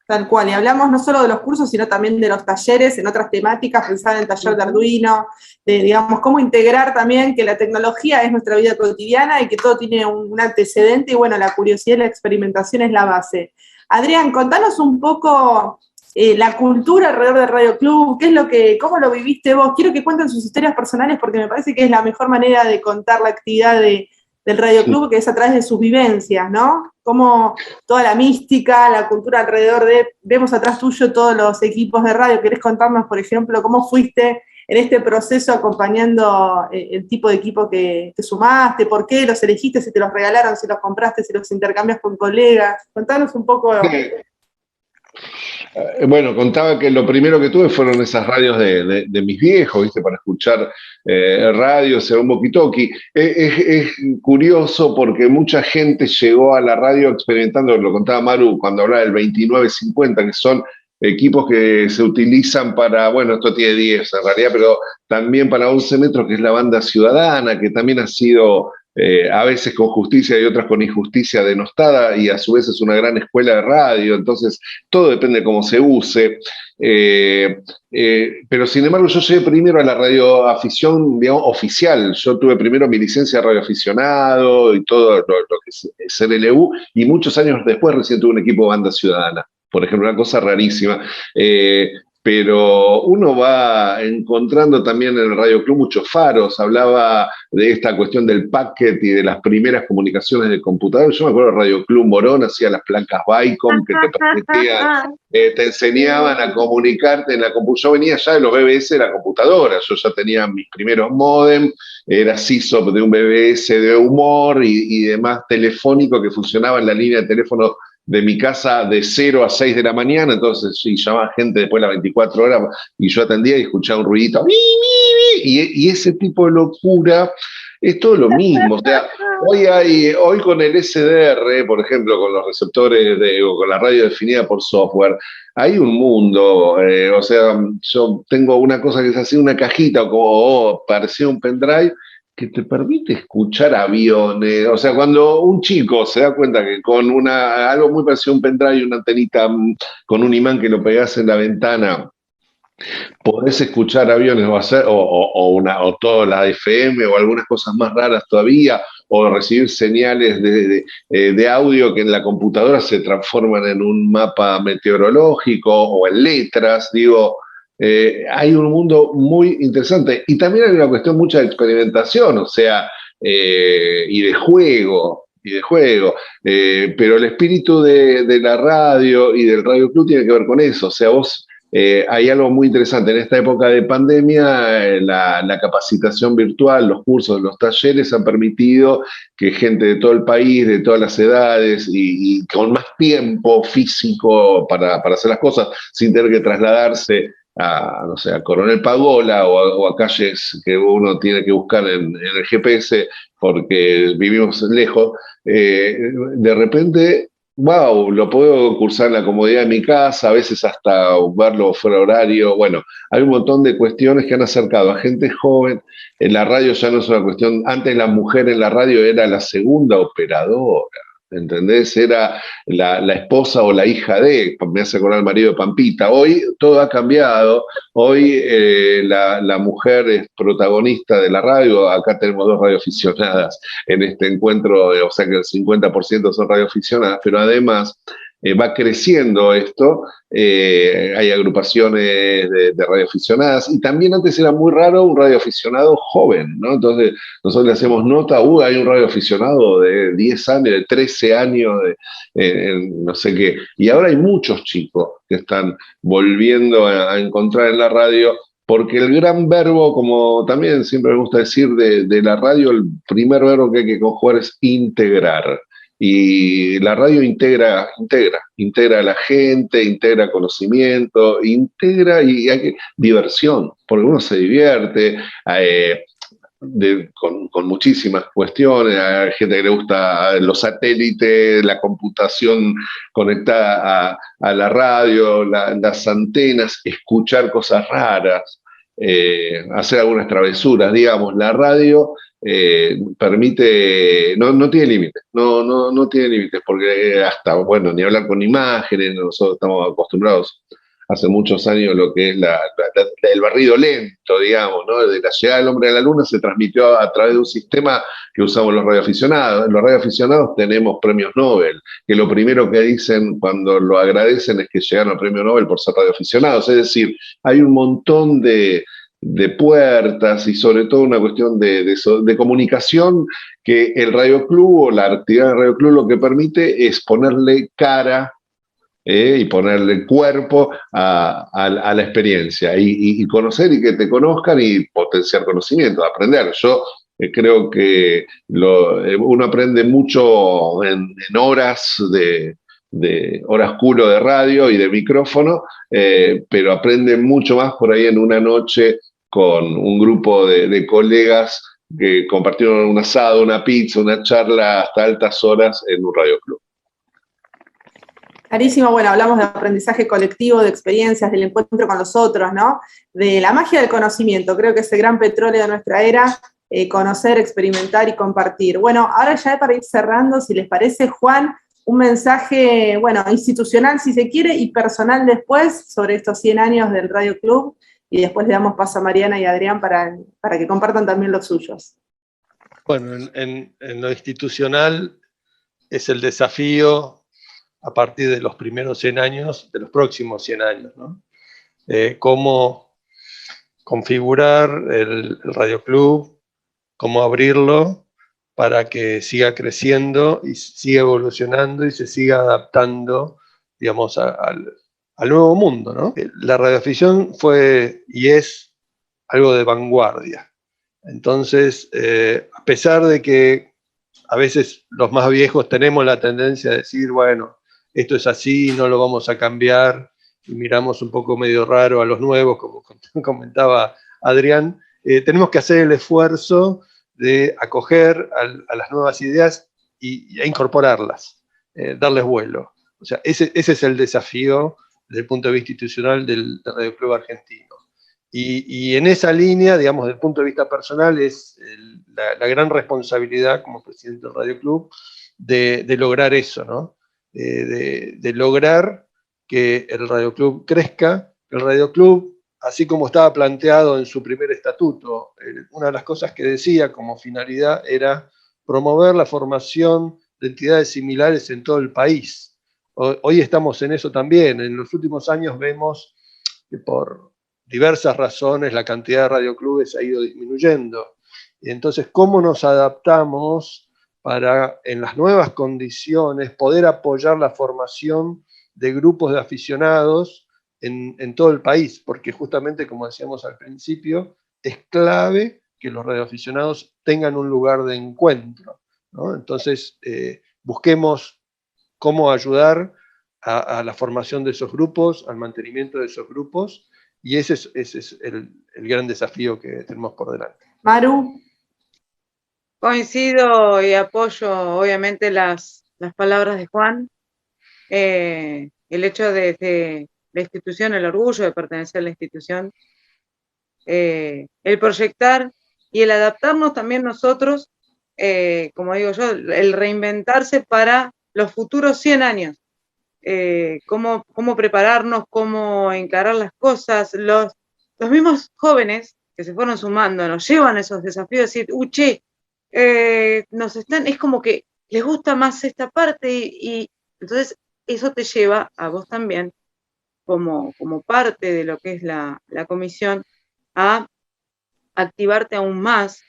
Tal cual, y hablamos no solo de los cursos, sino también de los talleres en otras temáticas, pensar en el taller de Arduino, de, digamos, cómo integrar también que la tecnología es nuestra vida cotidiana y que todo tiene un antecedente, y bueno, la curiosidad y la experimentación es la base. Adrián, contanos un poco la cultura alrededor del Radio Club, cómo lo viviste vos. Quiero que cuenten sus historias personales porque me parece que es la mejor manera de contar la actividad del Radio Club, que es a través de sus vivencias, ¿no? Como toda la mística, la cultura alrededor vemos atrás tuyo todos los equipos de radio. ¿Querés contarnos, por ejemplo, cómo fuiste en este proceso acompañando el tipo de equipo que te sumaste? ¿Por qué los elegiste? ¿Si te los regalaron? ¿Si los compraste? ¿Si los intercambias con colegas? Contanos un poco. Bueno, contaba que lo primero que tuve fueron esas radios de mis viejos, ¿viste? Para escuchar radios, era un walkie-talkie. Es curioso porque mucha gente llegó a la radio experimentando, lo contaba Maru cuando hablaba del 2950, que son equipos que se utilizan para, bueno, esto tiene 10 en realidad, pero también para 11 metros, que es la banda ciudadana, que también ha sido a veces con justicia y otras con injusticia denostada, y a su vez es una gran escuela de radio. Entonces todo depende de cómo se use, pero sin embargo yo llegué primero a la radioafición, digamos, oficial. Yo tuve primero mi licencia de radioaficionado y todo lo que es CLU, y muchos años después recién tuve un equipo de banda ciudadana, por ejemplo, una cosa rarísima. Pero uno va encontrando también en el Radio Club muchos faros. Hablaba de esta cuestión del packet y de las primeras comunicaciones de computador. Yo me acuerdo del Radio Club Morón, hacía las placas Vicom que te permitían, te enseñaban a comunicarte en la computadora. Yo venía ya de los BBS de la computadora, yo ya tenía mis primeros modem, era CISOP de un BBS de humor y demás telefónico que funcionaba en la línea de teléfono de mi casa de 0 a 6 de la mañana. Entonces sí, llamaba gente después de las 24 horas y yo atendía y escuchaba un ruidito, y ese tipo de locura es todo lo mismo. O sea, hoy con el SDR, por ejemplo, con los receptores o con la radio definida por software, hay un mundo. O sea, yo tengo una cosa que es así, una cajita, como parecía un pendrive, que te permite escuchar aviones. O sea, cuando un chico se da cuenta que con algo muy parecido a un pendrive y una antenita con un imán que lo pegás en la ventana, podés escuchar aviones o toda la FM o algunas cosas más raras todavía, o recibir señales de audio que en la computadora se transforman en un mapa meteorológico o en letras, digo. Hay un mundo muy interesante, y también hay una cuestión mucha de experimentación, o sea, y de juego, pero el espíritu de la radio y del Radio Club tiene que ver con eso. O sea, hay algo muy interesante en esta época de pandemia. La capacitación virtual, los cursos, los talleres han permitido que gente de todo el país, de todas las edades y con más tiempo físico para hacer las cosas, sin tener que trasladarse no sé, a Coronel Pagola o a calles que uno tiene que buscar en el GPS porque vivimos lejos, de repente wow, lo puedo cursar en la comodidad de mi casa, a veces hasta verlo fuera de horario. Bueno, hay un montón de cuestiones que han acercado a gente joven. En la radio ya no es una cuestión, antes la mujer en la radio era la segunda operadora. ¿Entendés? Era la esposa o la hija de, me hace acordar el marido de Pampita. Hoy todo ha cambiado. Hoy la mujer es protagonista de la radio. Acá tenemos dos radioaficionadas en este encuentro, o sea que el 50% son radioaficionadas, pero además va creciendo esto, hay agrupaciones de radioaficionadas, y también antes era muy raro un radioaficionado joven, ¿no? Entonces nosotros le hacemos nota, hay un radioaficionado de 10 años, de 13 años, no sé qué, y ahora hay muchos chicos que están volviendo a encontrar en la radio, porque el gran verbo, como también siempre me gusta decir de la radio, el primer verbo que hay que conjugar es integrar. Y la radio integra a la gente, integra conocimiento, integra y hay diversión, porque uno se divierte con muchísimas cuestiones. Hay gente que le gusta los satélites, la computación conectada a la radio, las antenas, escuchar cosas raras, hacer algunas travesuras, digamos. La radio permite, no tiene límites, no tiene límites, porque hasta, bueno, ni hablar con imágenes, nosotros estamos acostumbrados hace muchos años lo que es el barrido lento, digamos, ¿no? De la llegada del hombre a la luna se transmitió a través de un sistema que usamos los radioaficionados. Los radioaficionados tenemos premios Nobel, que lo primero que dicen cuando lo agradecen es que llegaron al premio Nobel por ser radioaficionados. Es decir, hay un montón de puertas y sobre todo una cuestión de comunicación que el Radio Club o la actividad del Radio Club lo que permite es ponerle cara y ponerle cuerpo a la experiencia y conocer y que te conozcan y potenciar conocimiento, aprender. Yo creo que uno aprende mucho en horas de horas culo de radio y de micrófono, pero aprende mucho más por ahí en una noche con un grupo de colegas que compartieron un asado, una pizza, una charla hasta altas horas en un radio club. Clarísimo, bueno, hablamos de aprendizaje colectivo, de experiencias, del encuentro con los otros, ¿no? De la magia del conocimiento, creo que es el gran petróleo de nuestra era, conocer, experimentar y compartir. Bueno, ahora ya para ir cerrando, si les parece, Juan, un mensaje, bueno, institucional si se quiere y personal después sobre estos 100 años del Radio Club, y después le damos paso a Mariana y a Adrián para que compartan también los suyos. Bueno, en lo institucional es el desafío a partir de los primeros 100 años, de los próximos 100 años, ¿no? Cómo configurar el Radio Club, cómo abrirlo para que siga creciendo y siga evolucionando y se siga adaptando, digamos, al nuevo mundo, ¿no? La radioafición fue y es algo de vanguardia. Entonces, a pesar de que a veces los más viejos tenemos la tendencia a decir, bueno, esto es así, no lo vamos a cambiar, y miramos un poco medio raro a los nuevos, como comentaba Adrián, tenemos que hacer el esfuerzo de acoger a las nuevas ideas e incorporarlas, darles vuelo. O sea, ese es el desafío desde el punto de vista institucional del Radio Club argentino. Y en esa línea, digamos, desde el punto de vista personal, es la gran responsabilidad como presidente del Radio Club de lograr eso, ¿no? De lograr que el Radio Club crezca, que el Radio Club, así como estaba planteado en su primer estatuto, una de las cosas que decía como finalidad era promover la formación de entidades similares en todo el país. Hoy estamos en eso también. En los últimos años vemos que por diversas razones la cantidad de radioclubes ha ido disminuyendo. Y entonces, ¿cómo nos adaptamos para, en las nuevas condiciones, poder apoyar la formación de grupos de aficionados en todo el país? Porque justamente, como decíamos al principio, es clave que los radioaficionados tengan un lugar de encuentro, ¿no? Entonces, busquemos cómo ayudar a la formación de esos grupos, al mantenimiento de esos grupos, y ese es el gran desafío que tenemos por delante. Maru. Coincido y apoyo obviamente las palabras de Juan. el hecho de la institución, el orgullo de pertenecer a la institución, el proyectar y el adaptarnos también nosotros, como digo yo, el reinventarse para los futuros 100 años. Cómo prepararnos, cómo encarar las cosas. Los mismos jóvenes que se fueron sumando nos llevan esos desafíos de decir, che, es como que les gusta más esta parte y entonces eso te lleva a vos también, como parte de lo que es la comisión, a activarte aún más,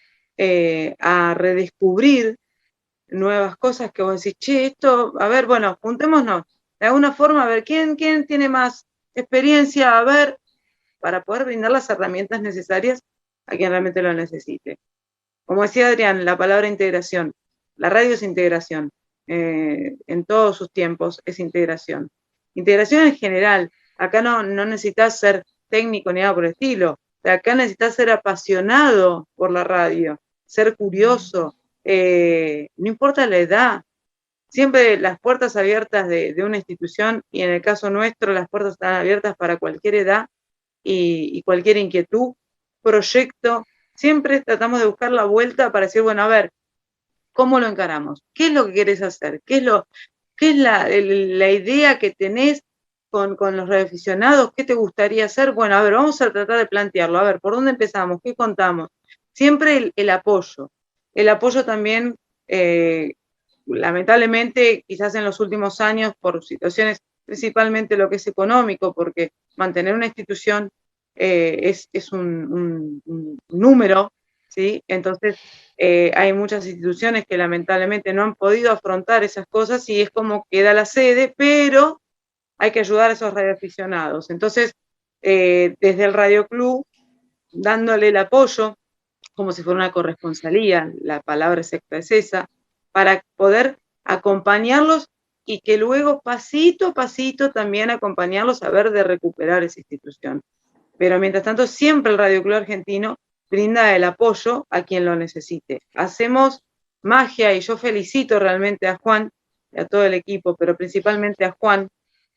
a redescubrir nuevas cosas que vos decís, che, esto, a ver, bueno, juntémonos, de alguna forma, a ver, ¿quién tiene más experiencia? A ver, para poder brindar las herramientas necesarias a quien realmente lo necesite. Como decía Adrián, la palabra integración. La radio es integración. En todos sus tiempos es integración. Integración en general. Acá no necesitas ser técnico ni nada por el estilo. Acá necesitas ser apasionado por la radio, ser curioso, no importa la edad. Siempre las puertas abiertas de una institución, y en el caso nuestro las puertas están abiertas para cualquier edad y cualquier inquietud, proyecto. Siempre tratamos de buscar la vuelta para decir, bueno, a ver, ¿cómo lo encaramos? ¿Qué es lo que querés hacer? ¿Qué es la idea que tenés con los radioaficionados? ¿Qué te gustaría hacer? Bueno, a ver, vamos a tratar de plantearlo. A ver, ¿por dónde empezamos? ¿Qué contamos? Siempre el apoyo. El apoyo también, lamentablemente, quizás en los últimos años, por situaciones, principalmente lo que es económico, porque mantener una institución es un número, ¿sí? Entonces, hay muchas instituciones que lamentablemente no han podido afrontar esas cosas y es como queda la sede, pero hay que ayudar a esos radioaficionados. Entonces, desde el Radio Club, dándole el apoyo, como si fuera una corresponsalía, la palabra exacta es esa, para poder acompañarlos y que luego pasito a pasito también acompañarlos a ver de recuperar esa institución. Pero mientras tanto, siempre el Radio Club Argentino brinda el apoyo a quien lo necesite. Hacemos magia y yo felicito realmente a Juan y a todo el equipo, pero principalmente a Juan,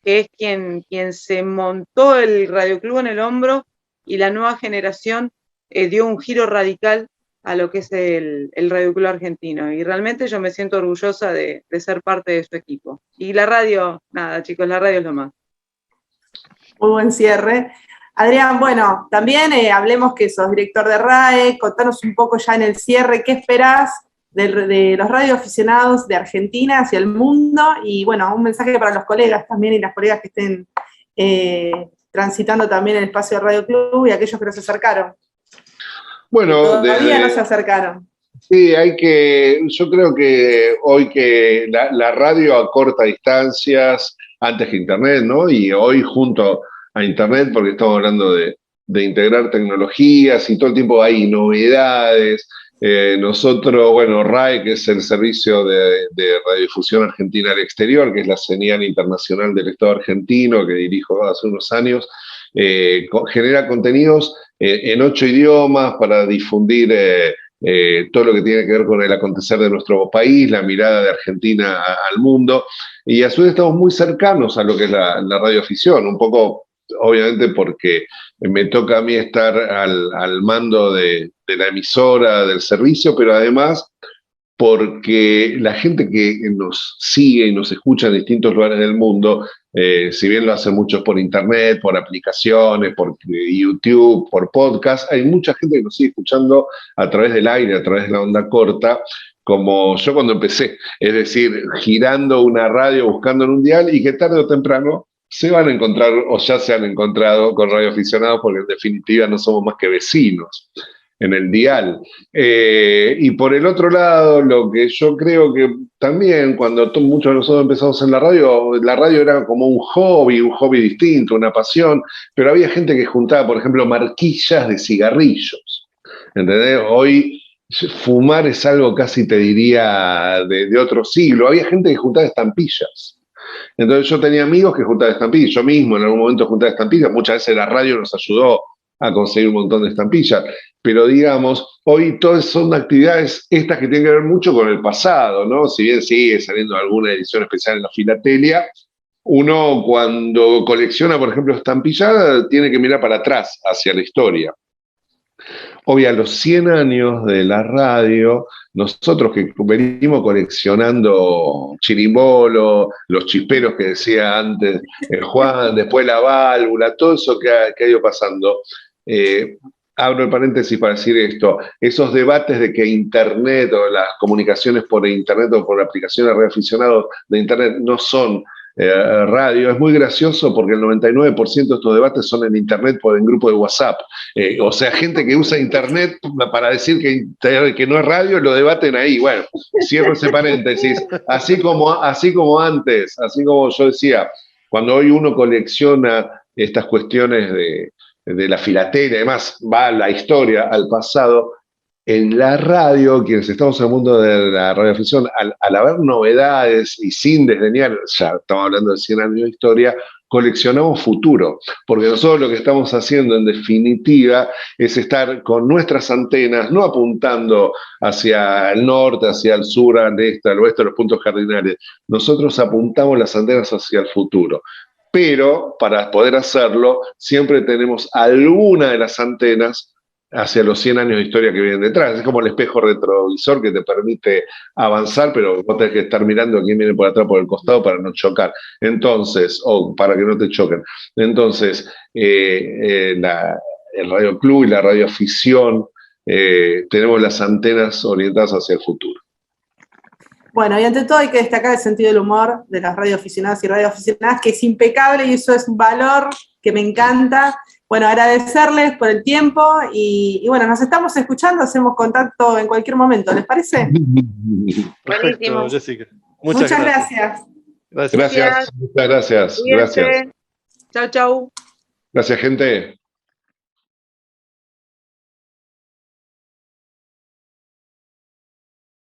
que es quien se montó el Radio Club en el hombro y la nueva generación dio un giro radical a lo que es el Radio Club Argentino. Y realmente yo me siento orgullosa de ser parte de su equipo. Y la radio, nada chicos, la radio es lo más. Muy buen cierre. Adrián, bueno, también hablemos que sos director de RAE, contanos un poco ya en el cierre, ¿qué esperás de los radioaficionados de Argentina hacia el mundo? Y bueno, un mensaje para los colegas también y las colegas que estén transitando también el espacio de Radio Club y aquellos que no se acercaron. Bueno, todavía no se acercaron. Sí, yo creo que hoy que la radio acorta distancias antes que Internet, ¿no? Y hoy junto a Internet, porque estamos hablando de integrar tecnologías y todo el tiempo hay novedades. Nosotros, bueno, RAE, que es el Servicio de Radiodifusión Argentina al Exterior, que es la señal internacional del Estado argentino, que dirijo hace unos años, genera contenidos en 8 idiomas para difundir todo lo que tiene que ver con el acontecer de nuestro país, la mirada de Argentina al mundo, y a su vez estamos muy cercanos a lo que es la radioafición, un poco obviamente porque me toca a mí estar al mando de la emisora, del servicio, pero además porque la gente que nos sigue y nos escucha en distintos lugares del mundo, si bien lo hacen muchos por internet, por aplicaciones, por YouTube, por podcast, hay mucha gente que nos sigue escuchando a través del aire, a través de la onda corta, como yo cuando empecé, es decir, girando una radio, buscando en un dial, y que tarde o temprano se van a encontrar, o ya se han encontrado con radioaficionados, porque en definitiva no somos más que vecinos en el dial. Y por el otro lado, lo que yo creo que también cuando muchos de nosotros empezamos en la radio era como un hobby distinto, una pasión, pero había gente que juntaba, por ejemplo, marquillas de cigarrillos. ¿Entendés? Hoy fumar es algo casi, te diría, de otro siglo. Había gente que juntaba estampillas. Entonces yo tenía amigos que juntaban estampillas, yo mismo en algún momento juntaba estampillas, muchas veces la radio nos ayudó a conseguir un montón de estampillas, pero digamos, hoy todas son actividades estas que tienen que ver mucho con el pasado, ¿no? Si bien sigue saliendo alguna edición especial en la filatelia, uno cuando colecciona, por ejemplo, estampillada, tiene que mirar para atrás, hacia la historia. Obvio, a los 100 años de la radio, nosotros que venimos coleccionando chirimbolo, los chisperos que decía antes Juan, después la válvula, todo eso que ha ido pasando, abro el paréntesis para decir esto, esos debates de que Internet o las comunicaciones por Internet o por aplicaciones de radioaficionados de Internet no son radio, es muy gracioso porque el 99% de estos debates son en Internet por en grupo de WhatsApp. O sea, gente que usa Internet para decir que no es radio, lo debaten ahí. Bueno, cierro ese paréntesis. Así como antes, así como yo decía, cuando hoy uno colecciona estas cuestiones de la filatelia, además va a la historia, al pasado, en la radio, quienes estamos en el mundo de la radioafición, al haber novedades y sin desdeñar, ya estamos hablando de 100 años de historia, coleccionamos futuro, porque nosotros lo que estamos haciendo en definitiva es estar con nuestras antenas, no apuntando hacia el norte, hacia el sur, al este, al oeste, los puntos cardinales, nosotros apuntamos las antenas hacia el futuro. Pero para poder hacerlo, siempre tenemos alguna de las antenas hacia los 100 años de historia que vienen detrás. Es como el espejo retrovisor que te permite avanzar, pero vos tenés que estar mirando a quién viene por atrás, por el costado, para no chocar. Entonces, o para que no te choquen. Entonces, el Radio Club y la radioafición, tenemos las antenas orientadas hacia el futuro. Bueno, y ante todo hay que destacar el sentido del humor de las radioaficionadas y radioaficionadas, que es impecable y eso es un valor que me encanta. Bueno, agradecerles por el tiempo y bueno, nos estamos escuchando, hacemos contacto en cualquier momento, ¿les parece? Perfecto, Jessica. Muchas gracias. Gracias. Muchas gracias. Gracias. Chau, chau. Gracias, gente.